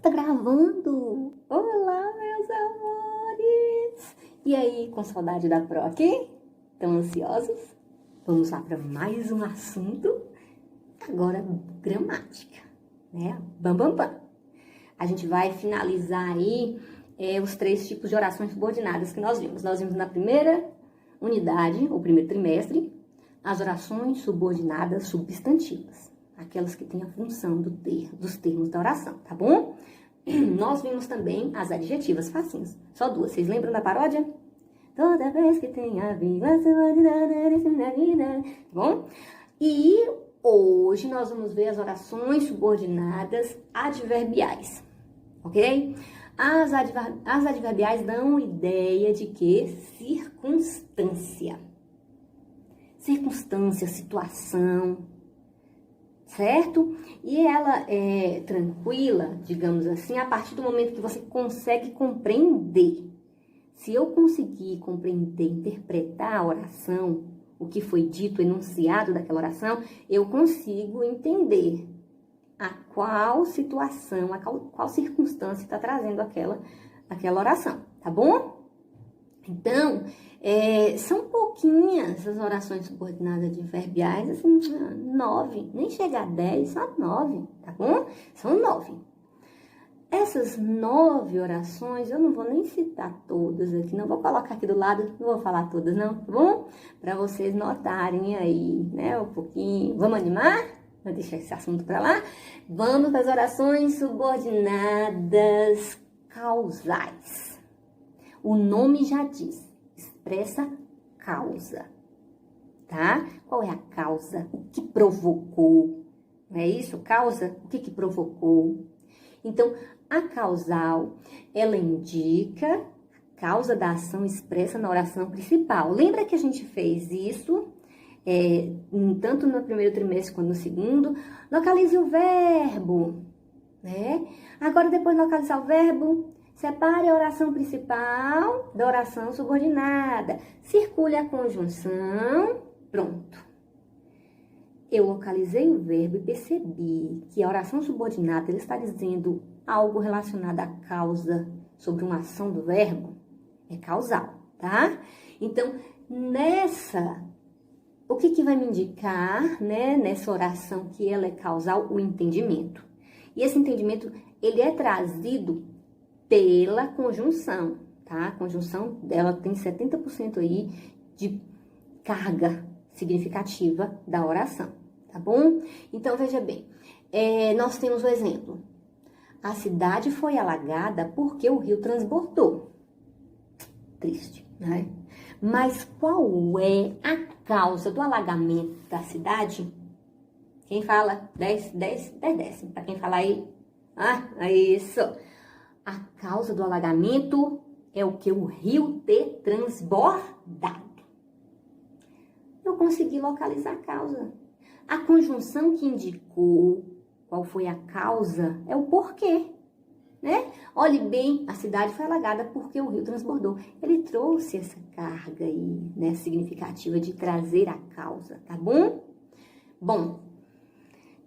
Tá gravando? Olá, meus amores! E aí, com saudade da Pro aqui? Tão ansiosos? Vamos lá para mais um assunto. Agora, gramática, né? Bam, bam, bam. A gente vai finalizar aí os 3 tipos de orações subordinadas que nós vimos. Nós vimos na primeira unidade, o primeiro trimestre, as orações subordinadas substantivas. Aquelas que têm a função dos termos da oração, tá bom? Nós vimos também as adjetivas facinhos. Só 2. Vocês lembram da paródia? Toda vez que tem a vida, tá bom? E hoje nós vamos ver as orações subordinadas adverbiais, ok? As adverbiais dão ideia de que circunstância. Circunstância, situação, certo? E ela é tranquila, digamos assim, a partir do momento que você consegue compreender. Se eu conseguir compreender, interpretar a oração, o que foi dito, o enunciado daquela oração, eu consigo entender a qual situação, qual circunstância está trazendo aquela oração, tá bom? Então, são pouquinhas as orações subordinadas adverbiais, assim, 9, nem chega a 10, só 9, tá bom? São 9. Essas 9 orações, eu não vou nem citar todas aqui, não vou colocar aqui do lado, não vou falar todas não, tá bom? Para vocês notarem aí, né, um pouquinho. Vamos animar? Vou deixar esse assunto para lá. Vamos para as orações subordinadas causais. O nome já diz, expressa causa, tá? Qual é a causa? O que provocou? Não é isso? Causa? O que provocou? Então, a causal, ela indica a causa da ação expressa na oração principal. Lembra que a gente fez isso, tanto no primeiro trimestre quanto no segundo? Localize o verbo, né? Agora, depois de localizar o verbo, separe a oração principal da oração subordinada. Circule a conjunção. Pronto. Eu localizei o verbo e percebi que a oração subordinada ele está dizendo algo relacionado à causa sobre uma ação do verbo. É causal, tá? Então, o que vai me indicar, né, nessa oração que ela é causal? O entendimento. E esse entendimento, ele é trazido pela conjunção, tá? A conjunção dela tem 70% aí de carga significativa da oração, tá bom? Então, veja bem, nós temos o exemplo. A cidade foi alagada porque o rio transbordou. Triste, né? Mas qual é a causa do alagamento da cidade? Quem fala? 10 décimos. Para quem fala aí? É isso. A causa do alagamento é o que? O rio ter transbordado. Eu consegui localizar a causa. A conjunção que indicou qual foi a causa é o porquê, né? Olhe bem, a cidade foi alagada porque o rio transbordou. Ele trouxe essa carga aí, né, significativa de trazer a causa, tá bom? Bom,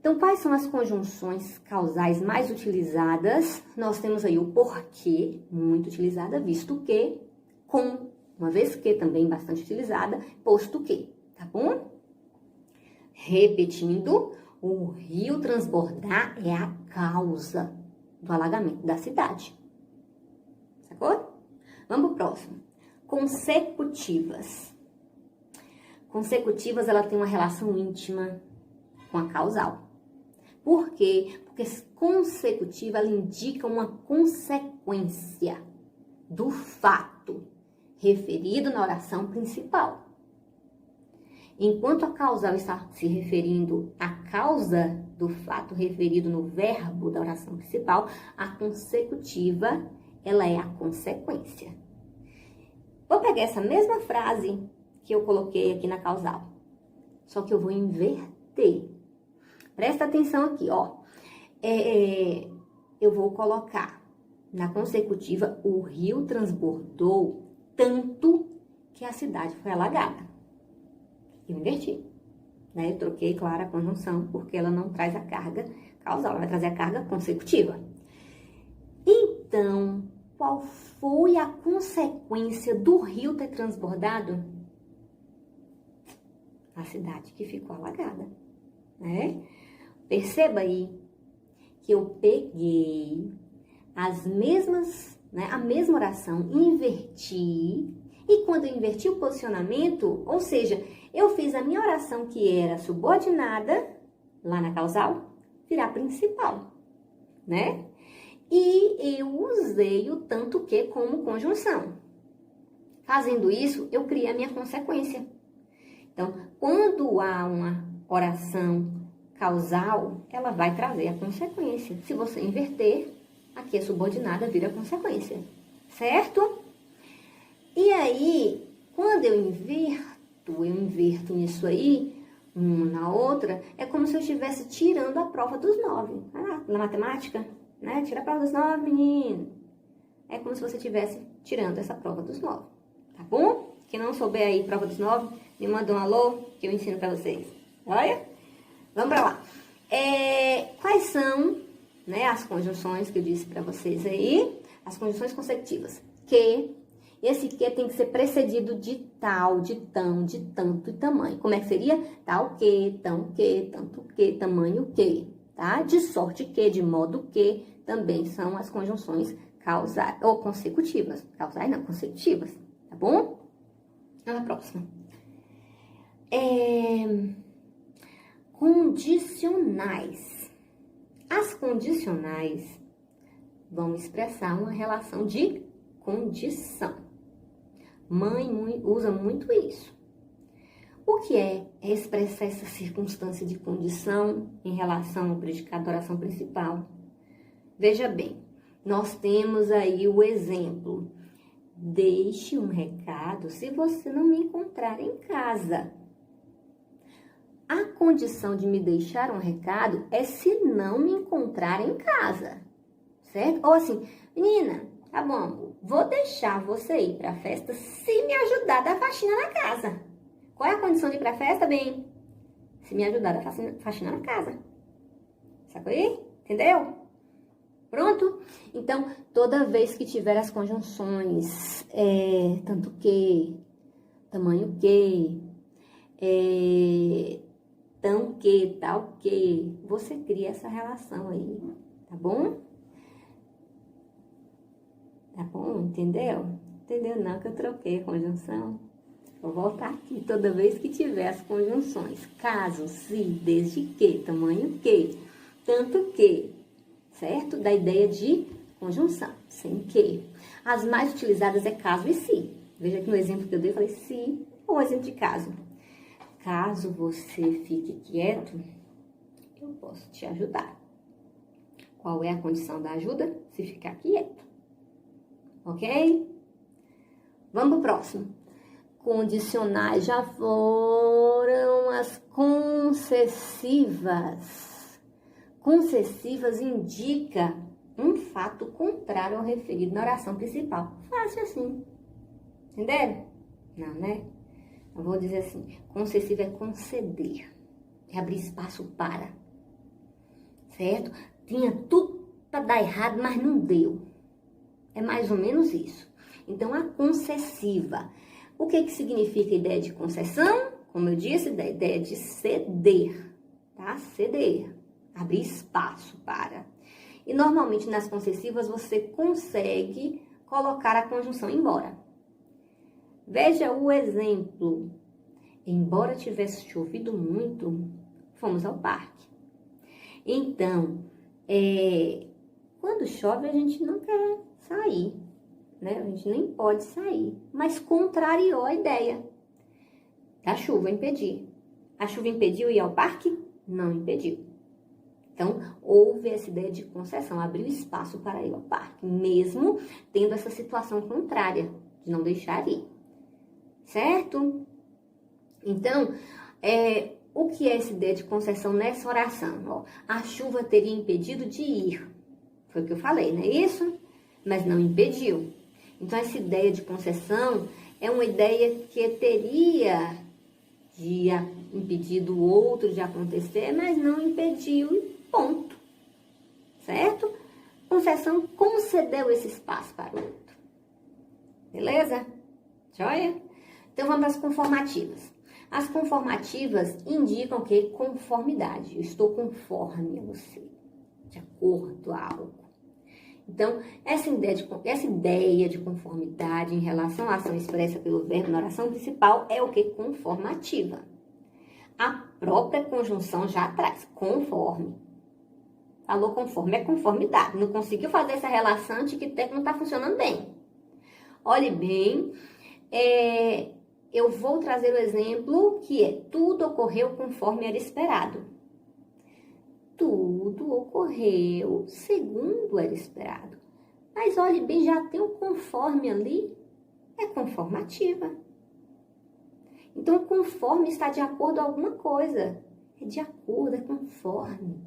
então, quais são as conjunções causais mais utilizadas? Nós temos aí o porquê, muito utilizada, visto que, com, uma vez que também bastante utilizada, posto que, tá bom? Repetindo, o rio transbordar é a causa do alagamento da cidade. Sacou? Vamos pro próximo. Consecutivas. Consecutivas, ela tem uma relação íntima com a causal. Por quê? Porque consecutiva, ela indica uma consequência do fato referido na oração principal. Enquanto a causal está se referindo à causa do fato referido no verbo da oração principal, a consecutiva, ela é a consequência. Vou pegar essa mesma frase que eu coloquei aqui na causal, só que eu vou inverter. Presta atenção aqui, ó. Eu vou colocar na consecutiva, o rio transbordou tanto que a cidade foi alagada. Eu inverti, né? Eu troquei, claro, a conjunção, porque ela não traz a carga causal, ela vai trazer a carga consecutiva. Então, qual foi a consequência do rio ter transbordado? A cidade que ficou alagada, né? Perceba aí que eu peguei as mesmas, né, a mesma oração, inverti, e quando eu inverti o posicionamento, ou seja, eu fiz a minha oração que era subordinada, lá na causal, virar principal, né? E eu usei o tanto que como conjunção. Fazendo isso, eu criei a minha consequência. Então, quando há uma oração causal, ela vai trazer a consequência. Se você inverter, aqui a subordinada vira a consequência, certo? E aí, quando eu inverto nisso aí, uma na outra, é como se eu estivesse tirando a prova dos 9. Na matemática, né? Tira a prova dos 9, menino. É como se você estivesse tirando essa prova dos 9, tá bom? Quem não souber aí prova dos 9, me manda um alô que eu ensino pra vocês. Olha? Vamos pra lá. Quais são, né, as conjunções que eu disse pra vocês aí? As conjunções consecutivas. Que, esse que tem que ser precedido de tal, de tão, de tanto e tamanho. Como é que seria? Tal que, tão que, tanto que, tamanho que, tá? De sorte que, de modo que, também são as conjunções causais, ou consecutivas. Causais não, consecutivas, tá bom? Vamos à próxima. Condicionais. As condicionais vão expressar uma relação de condição. Mãe usa muito isso. O que é expressar essa circunstância de condição em relação ao predicado da oração principal? Veja bem, nós temos aí o exemplo. Deixe um recado se você não me encontrar em casa. A condição de me deixar um recado é se não me encontrar em casa, certo? Ou assim, menina, tá bom, vou deixar você ir pra festa se me ajudar a dar faxina na casa. Qual é a condição de ir pra festa? Bem, se me ajudar a dar faxina na casa. Sacou aí? Entendeu? Pronto? Então, toda vez que tiver as conjunções, tanto que, tamanho que, tão que, tal que, você cria essa relação aí, tá bom? Tá bom? Entendeu? Entendeu não que eu troquei a conjunção? Vou voltar aqui toda vez que tiver as conjunções. Caso, se, desde que, tamanho que, tanto que, certo? Da ideia de conjunção, sem que. As mais utilizadas é caso e se. Veja que no exemplo que eu dei, eu falei se, ou exemplo de caso. Caso você fique quieto, eu posso te ajudar. Qual é a condição da ajuda? Se ficar quieto. Ok? Vamos pro próximo. Condicionais já foram as concessivas. Concessivas indica um fato contrário ao referido na oração principal. Fácil assim. Entenderam? Não, né? Eu vou dizer assim, concessivo é conceder, é abrir espaço para, certo? Tinha tudo para dar errado, mas não deu. É mais ou menos isso. Então, a concessiva. O que significa a ideia de concessão? Como eu disse, da ideia de ceder, tá? Ceder, abrir espaço para. E, normalmente, nas concessivas, você consegue colocar a conjunção embora. Veja o exemplo. Embora tivesse chovido muito, fomos ao parque. Então, quando chove, a gente não quer sair, né? A gente nem pode sair. Mas contrariou a ideia da chuva impedir. A chuva impediu ir ao parque? Não impediu. Então, houve essa ideia de concessão, abriu espaço para ir ao parque, mesmo tendo essa situação contrária, de não deixar ir. Certo? Então, o que é essa ideia de concessão nessa oração? Ó, a chuva teria impedido de ir. Foi o que eu falei, não é isso? Mas não impediu. Então, essa ideia de concessão é uma ideia que teria de impedido o outro de acontecer, mas não impediu e ponto. Certo? sucessão concedeu esse espaço para o outro. Beleza? Joia? Então vamos para as conformativas. As conformativas indicam o quê? Conformidade. Eu estou conforme a você, de acordo a algo. Então, essa ideia de conformidade em relação à ação expressa pelo verbo na oração principal é o quê? Conformativa. A própria conjunção já traz conforme. Falou conforme, é conformidade. Não conseguiu fazer essa relação de que o texto não está funcionando bem. Olhe bem, eu vou trazer o exemplo que é: tudo ocorreu conforme era esperado. Tudo ocorreu segundo era esperado. Mas olhe bem, já tem o conforme ali, é conformativa. Então, conforme está de acordo a alguma coisa. É de acordo, é conforme.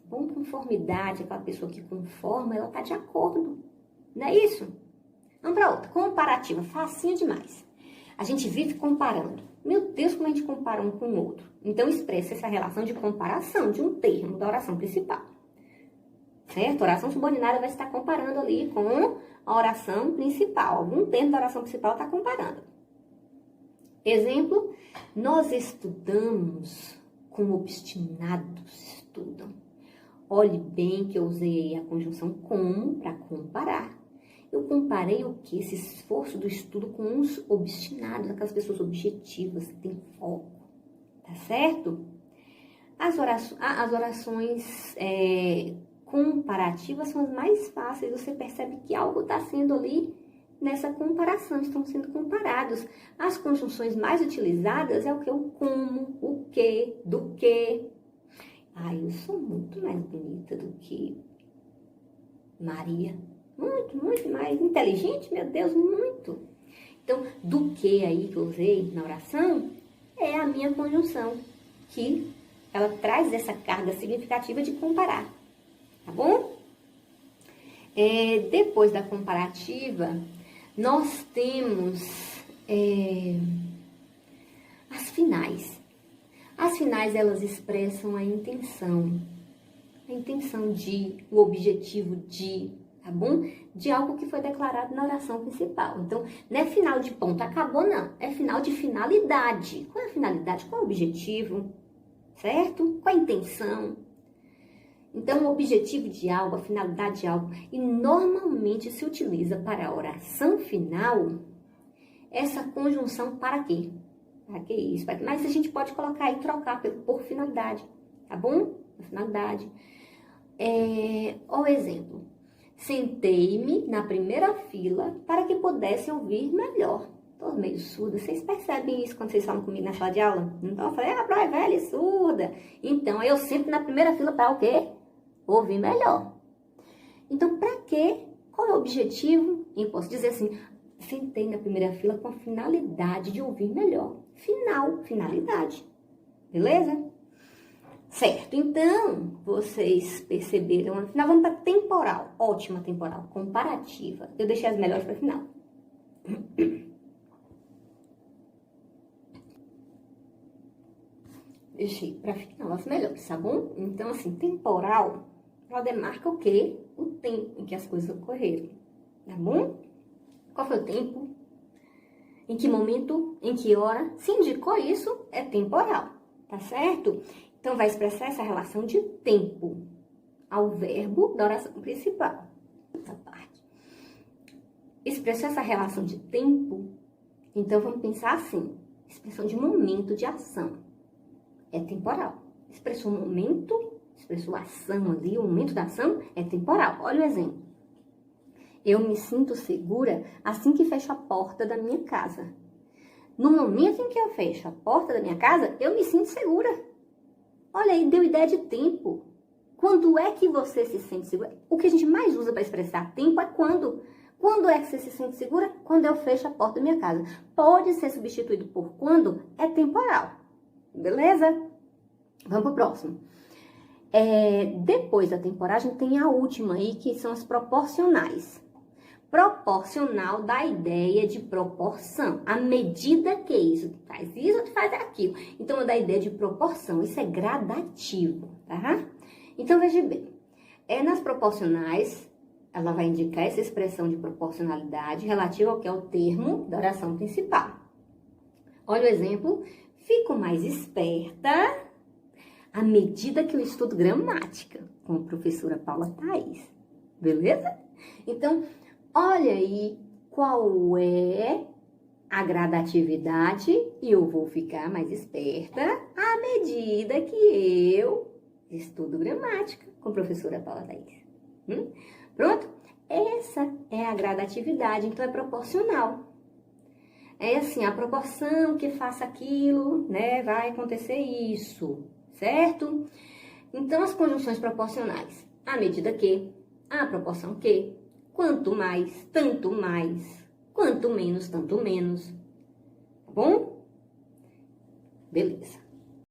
Bom, conformidade, aquela pessoa que conforma, ela está de acordo. Não é isso? Vamos para outra. Comparativa, facinho demais. A gente vive comparando. Meu Deus, como a gente compara um com o outro. Então, expressa essa relação de comparação de um termo da oração principal. Certo? A oração subordinada vai estar comparando ali com a oração principal. Algum termo da oração principal está comparando. Exemplo, nós estudamos como obstinados estudam. Olhe bem que eu usei a conjunção como para comparar. Eu comparei o que? Esse esforço do estudo com os obstinados, aquelas pessoas objetivas, que têm foco. Tá certo? As orações comparativas são as mais fáceis. Você percebe que algo está sendo ali nessa comparação, estão sendo comparados. As conjunções mais utilizadas é o que? O como, o que, do que. Eu sou muito mais bonita do que Maria. Muito, muito mais inteligente, meu Deus, muito. Então, do que aí que eu usei na oração é a minha conjunção, que ela traz essa carga significativa de comparar, tá bom? Depois da comparativa, nós temos as finais. As finais, elas expressam a intenção de, o objetivo de, tá bom? De algo que foi declarado na oração principal. Então, não é final de ponto, acabou não. É final de finalidade. Qual é a finalidade? Qual é o objetivo? Certo? Qual é a intenção? Então, o objetivo de algo, a finalidade de algo. E normalmente se utiliza para a oração final essa conjunção para quê? Para que isso? Mas a gente pode colocar e trocar por finalidade, tá bom? Finalidade. O exemplo. Sentei-me na primeira fila para que pudesse ouvir melhor. Tô meio surda. Vocês percebem isso quando vocês falam comigo na sala de aula? Então eu falei, Bro é velha e surda. Então eu sento na primeira fila para o quê? Ouvir melhor. Então, para quê? Qual é o objetivo? Eu posso dizer assim, sentei na primeira fila com a finalidade de ouvir melhor. Finalidade. Beleza? Certo, então, vocês perceberam. Afinal, vamos para temporal. Ótima temporal, comparativa. Eu deixei as melhores para final. Deixei para final as melhores, tá bom? Então, assim, temporal, ela demarca o quê? O tempo em que as coisas ocorreram, tá bom? Qual foi o tempo? Em que momento? Em que hora? Se indicou isso, é temporal, tá certo? Então, vai expressar essa relação de tempo ao verbo da oração principal. Essa parte. Expressou essa relação de tempo, então vamos pensar assim, expressão de momento de ação. É temporal. Expressou momento, expressou ação ali, o momento da ação é temporal. Olha o exemplo. Eu me sinto segura assim que fecho a porta da minha casa. No momento em que eu fecho a porta da minha casa, eu me sinto segura. Olha aí, deu ideia de tempo. Quando é que você se sente segura? O que a gente mais usa para expressar tempo é quando. Quando é que você se sente segura? Quando eu fecho a porta da minha casa. Pode ser substituído por quando? É temporal. Beleza? Vamos pro próximo. Depois da temporagem tem a última aí, que são as proporcionais. Proporcional dá a ideia de proporção. À medida que isso faz isso, outro faz aquilo. Então, dá a ideia de proporção. Isso é gradativo, tá? Então, veja bem. Nas proporcionais, ela vai indicar essa expressão de proporcionalidade relativa ao que é o termo da oração principal. Olha o exemplo. Fico mais esperta à medida que eu estudo gramática, com a professora Paula Thaís. Beleza? Então, olha aí qual é a gradatividade e eu vou ficar mais esperta à medida que eu estudo gramática com a professora Paula Thaís. Pronto? Essa é a gradatividade, então é proporcional. É assim, a proporção que faça aquilo, né, vai acontecer isso, certo? Então, as conjunções proporcionais, à medida que, à proporção que, quanto mais, quanto menos, tanto menos. Tá bom? Beleza.